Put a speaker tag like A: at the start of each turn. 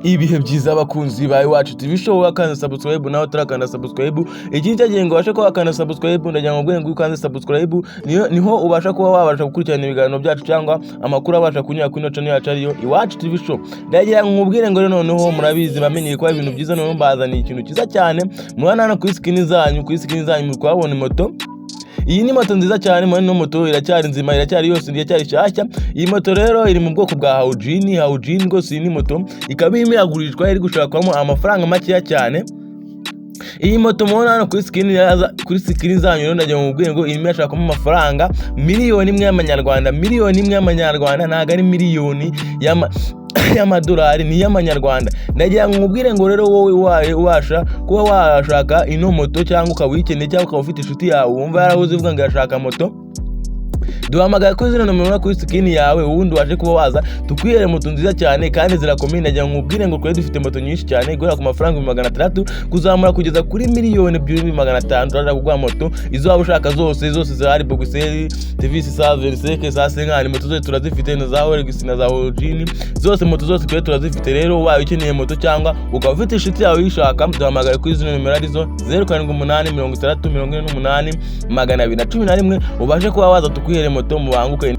A: Ibihe byiza abakunzi ba Iwacu TV show, wakanda subscribe nawe utarakanda subscribe. Iki cyagiye ngo ubashe ko wakanda subscribe, ndagira ngo ubwenge ukanze subscribe niho ubasha kuba wabasha gukurikirana ibiganiro byacu cyangwa amakuru abasha kunyura kuri channel yacu ariyo Iwacu TV show. Ndagira ngo nkubwire ngo noneho murabizi bamenye ko ibintu byiza noneho mbazaniye ikintu cyiza cyane. Mwana no kuri zanyu muri kwabona moto. Iyi ni moto nziza cyane, no moto iracyari nzima, iracyari yose, iracyari shyashya. Iyi moto rero iri mu bwoko bwa Haujin rwose. Ni moto ikaba irimo iragurishwa, iri gushakwamo amafaranga makeya cyane. Iyi moto mubona hano kuri screen zanyu rero ndagira ngo ubwenge ngo irimo irashakamo amafaranga miliyoni imwe y'amanyarwanda, ntago ari miliyoni y'amadolari, ni y'amanyarwanda. Ndagira ngo nkubwire ngo rero wowe ubasha kuba washaka ino moto cyangwa ukawikeneye cyangwa ukaba ufite inshuti yawe wumva yarahuze uvuga ngo irashaka moto, duhamagara kuri zino nomero kuri screen yawe, ubundi waje kuba waza tukwihere moto nziza cyane kandi zirakomeye. Ndagira ngo nkubwire ngo dufite moto nyinshi cyane guhera ku mafaranga 600 kuzamura kugeza kuri miliyoni 2,500. Turaje kugwa moto izo waba ushaka zose zihari, Boxer, TVS, Saveri, Seke, Sasenkani, moto zose turazifite, na za Orex na za Haujin, zose moto zose turazifite. Rero wawe ukeneye moto cyangwa ukaba ufite inshuti yawe uyishaka, duhamagara kuri zino nomero arizo 0788 48 211 ubashe kuba waza tukwihere moto mubanguke.